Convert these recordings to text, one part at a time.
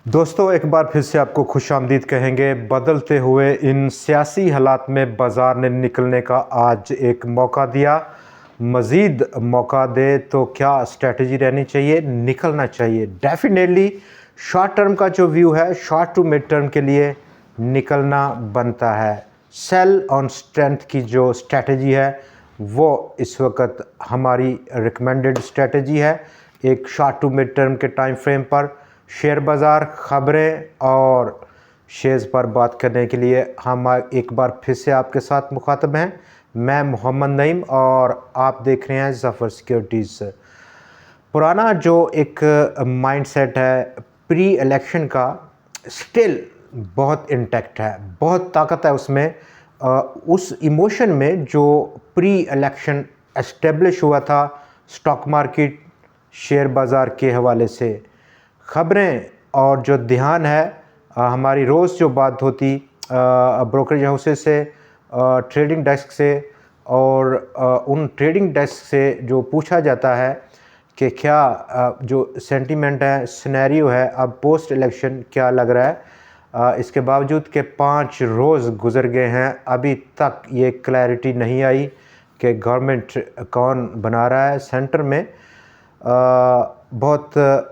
दोस्तों, एक बार फिर से आपको खुशामदीद कहेंगे। बदलते हुए इन सियासी हालात में बाज़ार ने निकलने का आज एक मौका दिया। मज़ीद मौका दे तो क्या स्ट्रैटेजी रहनी चाहिए, निकलना चाहिए। डेफ़िनेटली शॉर्ट टर्म का जो व्यू है, शॉर्ट टू मिड टर्म के लिए निकलना बनता है। सेल ऑन स्ट्रेंथ की जो स्ट्रैटेजी है, वो इस वक्त हमारी रिकमेंडेड स्ट्रैटेजी है। एक शॉर्ट टू मिड टर्म के टाइम फ्रेम पर शेयर बाज़ार, ख़बरें और शेयर्स पर बात करने के लिए हम एक बार फिर से आपके साथ मुखातब हैं। मैं मोहम्मद नईम और आप देख रहे हैं ज़फ़र सिक्योरिटीज़। पुराना जो एक माइंडसेट है प्री इलेक्शन का, स्टिल बहुत इंटैक्ट है, बहुत ताकत है उसमें। उस इमोशन में जो प्री इलेक्शन एस्टेब्लिश हुआ था स्टॉक मार्केट, शेयर बाज़ार के हवाले से, ख़बरें और जो ध्यान है, हमारी रोज़ जो बात होती ब्रोकरेज हाउसेस से, ट्रेडिंग डेस्क से, और उन ट्रेडिंग डेस्क से जो पूछा जाता है कि क्या जो सेंटीमेंट है, सिनेरियो है, अब पोस्ट इलेक्शन क्या लग रहा है। इसके बावजूद कि 5 रोज़ गुज़र गए हैं, अभी तक ये क्लैरिटी नहीं आई कि गवर्नमेंट कौन बना रहा है सेंटर में। बहुत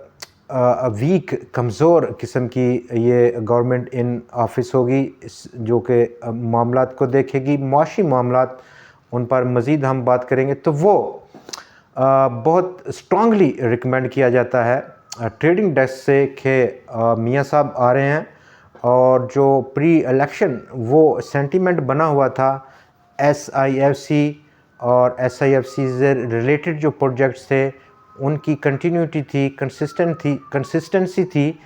वीक, कमज़ोर किस्म की ये गवर्नमेंट इन ऑफिस होगी, जो कि मामलात को देखेगी, मुआशी मामलात, उन पर मज़ीद हम बात करेंगे। तो वो बहुत स्ट्रांगली रिकमेंड किया जाता है ट्रेडिंग डेस्क से कि मियाँ साहब आ रहे हैं। और जो प्री इलेक्शन वो सेंटीमेंट बना हुआ था, SIFC और SIFC से रिलेटेड जो प्रोजेक्ट्स थे उनकी कंटिन्यूटी थी, कंसिस्टेंसी थी,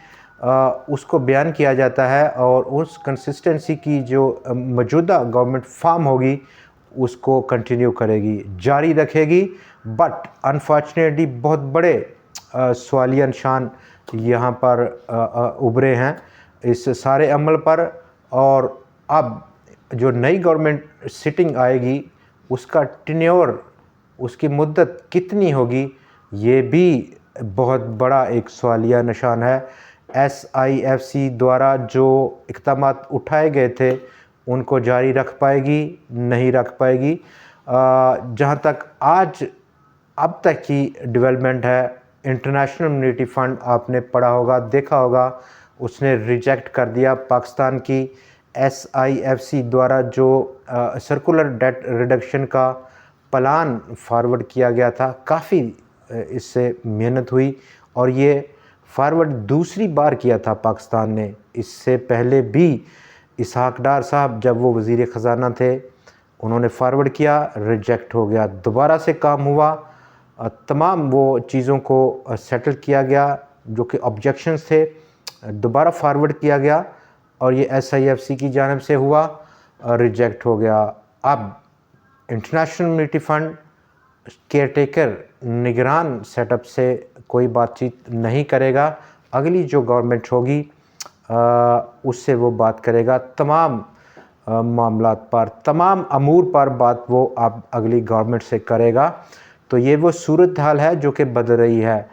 उसको बयान किया जाता है। और उस कंसिस्टेंसी की जो मौजूदा गवर्नमेंट फॉर्म होगी उसको कंटिन्यू करेगी, जारी रखेगी। बट अनफॉर्चुनेटली बहुत बड़े सवालिया निशान यहाँ पर उभरे हैं इस सारे अमल पर। और अब जो नई गवर्नमेंट सिटिंग आएगी उसका टेन्योर, उसकी मुद्दत कितनी होगी, ये भी बहुत बड़ा एक सवालिया निशान है। SIFC द्वारा जो इक़दामात उठाए गए थे उनको जारी रख पाएगी, नहीं रख पाएगी। जहाँ तक आज अब तक की डेवलपमेंट है, इंटरनेशनल मॉनेटरी फ़ंड आपने पढ़ा होगा, देखा होगा, उसने रिजेक्ट कर दिया पाकिस्तान की SIFC द्वारा जो सर्कुलर डेट रिडक्शन का प्लान फारवर्ड किया गया था। काफ़ी इससे मेहनत हुई और ये फारवर्ड दूसरी बार किया था पाकिस्तान ने। इससे पहले भी इसहाक डार साहब जब वो वज़ीर ख़जाना थे उन्होंने फारवर्ड किया, रिजेक्ट हो गया, दोबारा से काम हुआ, तमाम वो चीज़ों को सेटल किया गया जो कि ऑब्जेक्शंस थे, दोबारा फारवर्ड किया गया और ये SIFC की जानिब से हुआ, रिजेक्ट हो गया। अब international monetary fund care taker, निगरान सेटअप से कोई बातचीत नहीं करेगा। अगली जो गवर्नमेंट होगी उससे वो बात करेगा तमाम मामलात पर, तमाम अमूर पर बात वो अब अगली गवर्नमेंट से करेगा। तो ये वो सूरत हाल है जो कि बदल रही है।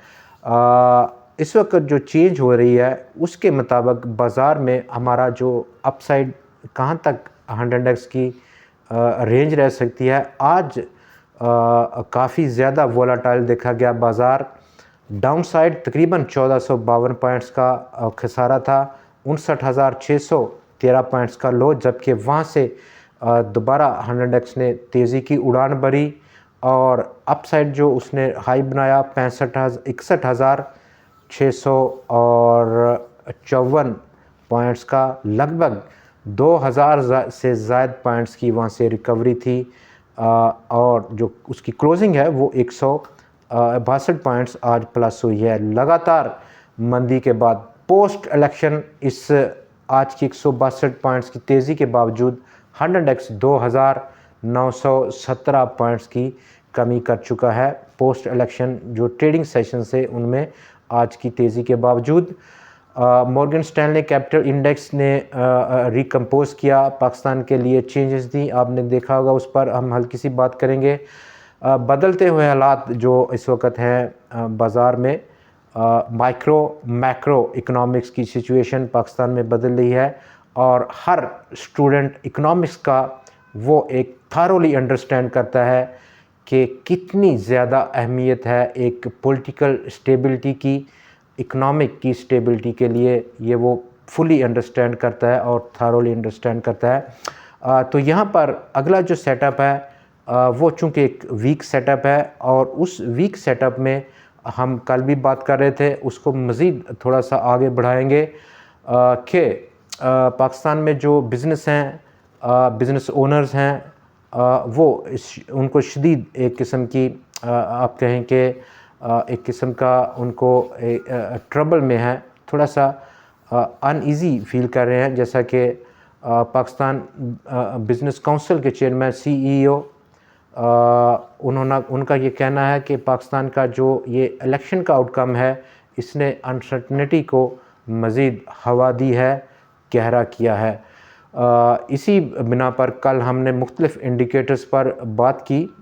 इस वक्त जो चेंज हो रही है उसके मुताबिक बाज़ार में हमारा जो अपसाइड कहाँ तक 100x की रेंज रह सकती है। आज काफ़ी ज़्यादा वोलाटाइल देखा गया बाज़ार। डाउन साइड तकरीबन 1452 पॉइंट्स का खसारा था, 59,613 पॉइंट्स का लो, जबकि वहाँ से दोबारा 100x ने तेज़ी की उड़ान भरी और अपसाइड जो उसने हाई बनाया 61,654 पॉइंट्स का, लगभग 2000 से ज़ायद पॉइंट्स की वहाँ से रिकवरी थी। और जो उसकी क्लोजिंग है वो 162 पॉइंट्स आज प्लस हुई है। लगातार मंदी के बाद पोस्ट इलेक्शन इस आज की 162 पॉइंट्स की तेज़ी के बावजूद 100x 2917 पॉइंट्स की कमी कर चुका है। पोस्ट इलेक्शन जो ट्रेडिंग सेशन से उनमें आज की तेज़ी के बावजूद मॉर्गन स्टैनली कैपिटल इंडेक्स ने रिकम्पोज किया, पाकिस्तान के लिए चेंजेस दी, आपने देखा होगा, उस पर हम हल्की सी बात करेंगे। बदलते हुए हालात जो इस वक्त हैं बाज़ार में, माइक्रो मैक्रो इकोनॉमिक्स की सिचुएशन पाकिस्तान में बदल रही है और हर स्टूडेंट इकोनॉमिक्स का वो एक थारोली अंडरस्टैंड करता है कि कितनी ज़्यादा अहमियत है एक पॉलिटिकल स्टेबिलिटी की, इकोनॉमिक की स्टेबिलिटी के लिए। ये वो फुली अंडरस्टैंड करता है और थारोली अंडरस्टैंड करता है। तो यहाँ पर अगला जो सेटअप है वो चूँकि एक वीक सेटअप है और उस वीक सेटअप में हम कल भी बात कर रहे थे, उसको मज़ीद थोड़ा सा आगे बढ़ाएंगे कि पाकिस्तान में जो बिज़नेस हैं, बिज़नेस ओनर्स हैं, वो उनको शदीद एक किस्म की आप कहें कि एक किस्म का उनको ट्रबल में है, थोड़ा सा अनईज़ी फील कर रहे हैं। जैसा कि पाकिस्तान बिज़नेस काउंसिल के चेयरमैन CEO उनका ये कहना है कि पाकिस्तान का जो ये इलेक्शन का आउटकम है इसने अनसर्टनिटी को मज़ीद हवा दी है, गहरा किया है। इसी बिना पर कल हमने मुख्तलिफ़ इंडिकेटर्स पर बात की,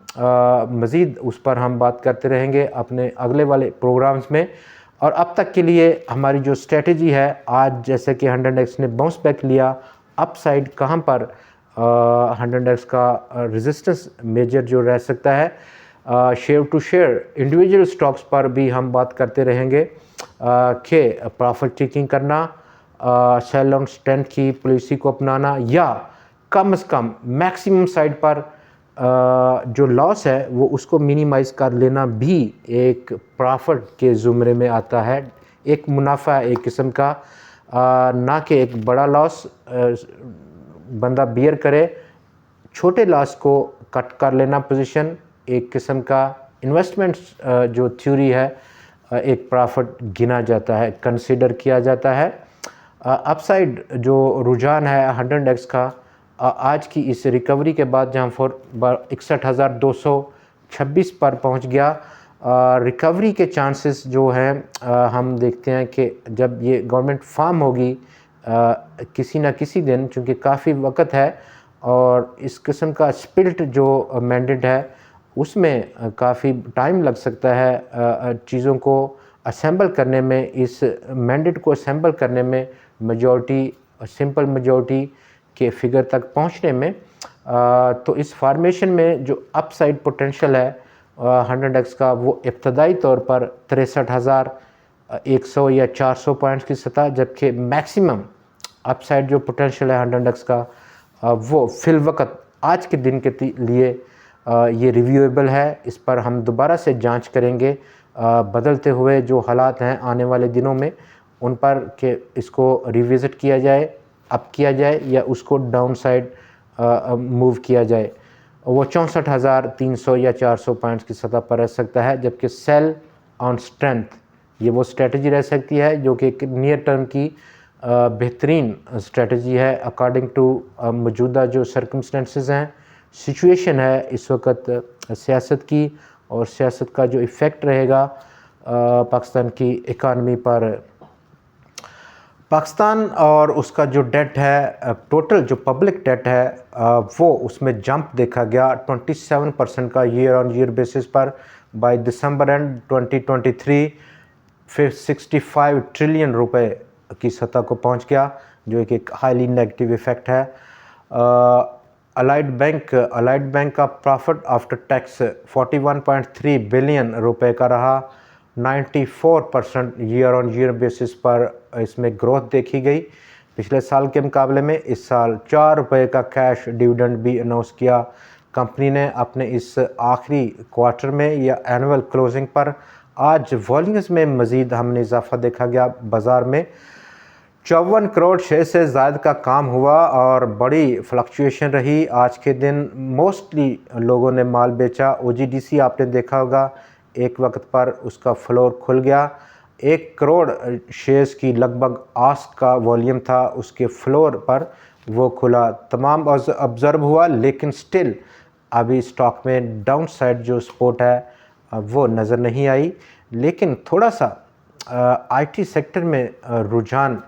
मज़ीद उस पर हम बात करते रहेंगे अपने अगले वाले प्रोग्राम्स में। और अब तक के लिए हमारी जो स्ट्रेटजी है, आज जैसे कि 100x ने बाउंस बैक लिया, अप साइड कहाँ पर 100x का रेजिस्टेंस मेजर जो रह सकता है, share to share individual stocks पर भी हम बात करते रहेंगे कि प्रॉफिट टेकिंग करना, सेल ऑन स्ट्रेंथ की पॉलिसी को अपनाना या कम से कम मैक्सिमम साइड पर जो लॉस है वो उसको मिनिमाइज़ कर लेना भी एक प्रॉफिट के ज़ुमरे में आता है। एक मुनाफा एक किस्म का, ना कि एक बड़ा लॉस बंदा बियर करे, छोटे लॉस को कट कर लेना पोजीशन, एक किस्म का इन्वेस्टमेंट्स जो थ्योरी है एक प्रॉफिट गिना जाता है, कंसीडर किया जाता है। अपसाइड जो रुझान है 100x का आज की इस रिकवरी के बाद जहाँ 61,226 पर पहुँच गया, रिकवरी के चांसेस जो हैं हम देखते हैं कि जब ये गवर्नमेंट फॉर्म होगी किसी न किसी दिन, चूँकि काफ़ी वक्त है और इस किस्म का स्पिल्ट जो मैंडेट है उसमें काफ़ी टाइम लग सकता है चीज़ों को असेंबल करने में, इस मैंडेट को असेंबल करने में, मेजॉरिटी सिंपल मेजॉरिटी के फिगर तक पहुंचने में। तो इस फार्मेशन में जो अपसाइड पोटेंशियल है 100x का वो इब्तदाई तौर पर 63,100 या 400 पॉइंट्स की सतह, जबकि मैक्सिमम अपसाइड जो पोटेंशियल है 100x का वो फिल वक्त आज के दिन के लिए ये रिव्यूएबल है। इस पर हम दोबारा से जांच करेंगे बदलते हुए जो हालात हैं आने वाले दिनों में उन पर कि इसको रिविज़िट किया जाए, अप किया जाए या उसको डाउन साइड मूव किया जाए। वो 64,300 या 400 पॉइंट्स की सतह पर रह सकता है, जबकि सेल ऑन स्ट्रेंथ ये वो स्ट्रेटजी रह सकती है जो कि एक नियर टर्म की बेहतरीन स्ट्रेटजी है अकॉर्डिंग टू मौजूदा जो सर्कमस्टेंसेस हैं, सिचुएशन है इस वक्त सियासत की, और सियासत का जो इफ़ेक्ट रहेगा पाकिस्तान की इकानमी पर। पाकिस्तान और उसका जो डेट है, टोटल जो पब्लिक डेट है वो उसमें जंप देखा गया 27% का ईयर ऑन ईयर बेसिस पर। बाय दिसंबर एंड 2023 फिर 65 ट्रिलियन रुपए की सतह को पहुंच गया, जो एक हाईली नेगेटिव इफ़ेक्ट है। अलाइड बैंक का प्रॉफिट आफ्टर टैक्स 41.3 बिलियन रुपए का रहा, 94% ईयर ऑन ईयर बेसिस पर इसमें ग्रोथ देखी गई। पिछले साल के मुकाबले में इस साल 4 रुपये का कैश डिविडेंड भी अनाउंस किया कंपनी ने अपने इस आखिरी क्वार्टर में या एनुअल क्लोजिंग पर। आज वॉल्यूम्स में मज़ीद हमने इजाफा देखा गया, बाज़ार में 54 करोड़ शेयर से ज़्यादा का काम हुआ और बड़ी फ्लक्चुएशन रही। आज के दिन मोस्टली लोगों ने माल बेचा। OGDC आपने देखा होगा, एक वक्त पर उसका फ्लोर खुल गया, 1 करोड़ शेयर्स की लगभग आस्क का वॉल्यूम था, उसके फ्लोर पर वो खुला। तमाम ऑब्ज़र्व हुआ, लेकिन स्टिल अभी स्टॉक में डाउन साइड जो सपोर्ट है वो नज़र नहीं आई। लेकिन थोड़ा सा IT सेक्टर में रुझान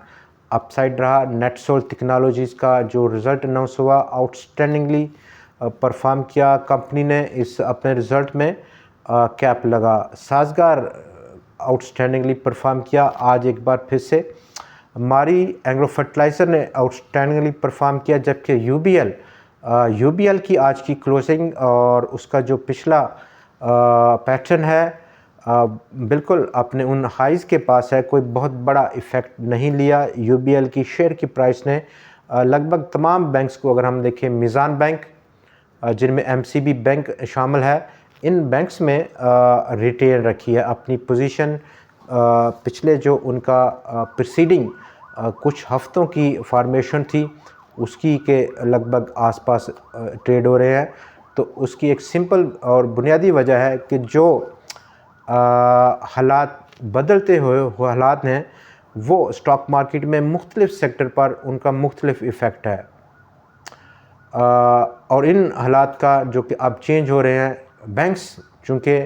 अपसाइड रहा। नेटसोल टेक्नोलॉजीज़ का जो रिज़ल्ट अनाउंस हुआ आउटस्टैंडिंगली परफॉर्म किया कंपनी ने। इस अपने रिज़ल्ट में कैप लगा। साजगार आउटस्टैंडिंगली परफॉर्म किया। आज एक बार फिर से मारी एग्रो फर्टिलाइज़र ने आउटस्टैंडिंगली परफॉर्म किया, जबकि यूबीएल की आज की क्लोजिंग और उसका जो पिछला पैटर्न है बिल्कुल अपने उन हाइज़ के पास है, कोई बहुत बड़ा इफ़ेक्ट नहीं लिया। यूबीएल की शेयर की प्राइस ने लगभग तमाम बैंक्स को, अगर हम देखें मीज़ान बैंक जिनमें एमसीबी बैंक शामिल है, इन बैंक्स में रिटेन रखी है अपनी पोजीशन। पिछले जो उनका प्रीसीडिंग कुछ हफ्तों की फॉर्मेशन थी उसकी के लगभग आसपास ट्रेड हो रहे हैं। तो उसकी एक सिंपल और बुनियादी वजह है कि जो हालात बदलते हुए हालात हैं वो स्टॉक मार्केट में मुख्तलिफ सेक्टर पर उनका मुख्तलिफ इफ़ेक्ट है। और इन हालात का जो कि अब चेंज हो रहे हैं, बैंक्स चूँकि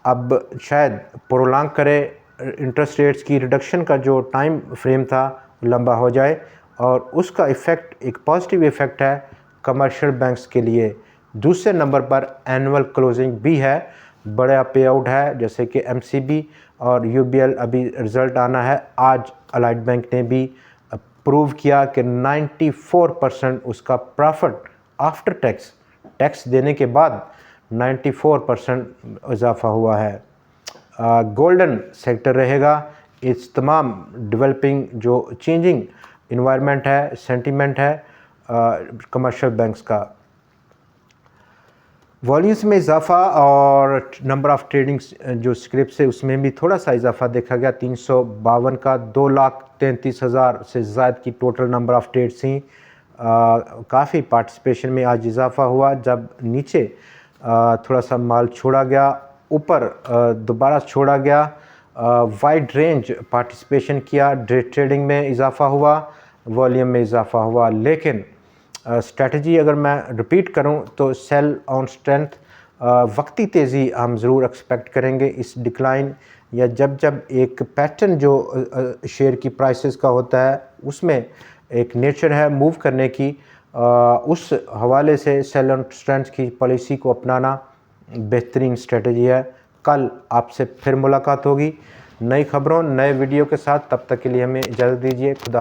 अब शायद प्रोलॉन्ग करे इंटरेस्ट रेट्स की रिडक्शन का जो टाइम फ्रेम था लंबा हो जाए, और उसका इफ़ेक्ट एक पॉजिटिव इफ़ेक्ट है कमर्शियल बैंक्स के लिए। दूसरे नंबर पर एनुअल क्लोजिंग भी है, बड़ा पे आउट है, जैसे कि एमसीबी और यूबीएल अभी रिज़ल्ट आना है। आज अलाइड बैंक ने भी प्रूव किया कि 94% उसका प्रॉफिट आफ्टर टैक्स देने के बाद 94% इजाफा हुआ है। गोल्डन सेक्टर रहेगा। इस तमाम डेवलपिंग जो चेंजिंग इन्वायरमेंट है, सेंटीमेंट है कमर्शियल बैंक्स का। वॉल्यूम्स में इजाफा और नंबर ऑफ़ ट्रेडिंग जो स्क्रिप्ट है उसमें भी थोड़ा सा इजाफा देखा गया। 352 का 2,33,000 से ज़्यादा की टोटल नंबर ऑफ़ ट्रेड्स थी। काफ़ी पार्टिसिपेशन में आज इजाफा हुआ। जब नीचे थोड़ा सा माल छोड़ा गया, ऊपर दोबारा छोड़ा गया, वाइड रेंज पार्टिसिपेशन किया, डे ट्रेडिंग में इजाफा हुआ, वॉल्यूम में इजाफा हुआ। लेकिन स्ट्रेटजी अगर मैं रिपीट करूं तो सेल ऑन स्ट्रेंथ, वक्ती तेज़ी हम ज़रूर एक्सपेक्ट करेंगे इस डिक्लाइन, या जब एक पैटर्न जो शेयर की प्राइसेस का होता है उसमें एक नेचर है मूव करने की, उस हवाले से सेल ऑन स्ट्रेंथ की पॉलिसी को अपनाना बेहतरीन स्ट्रेटजी है। कल आपसे फिर मुलाकात होगी नई खबरों नए वीडियो के साथ। तब तक के लिए हमें इजाज़त दीजिए। खुदा।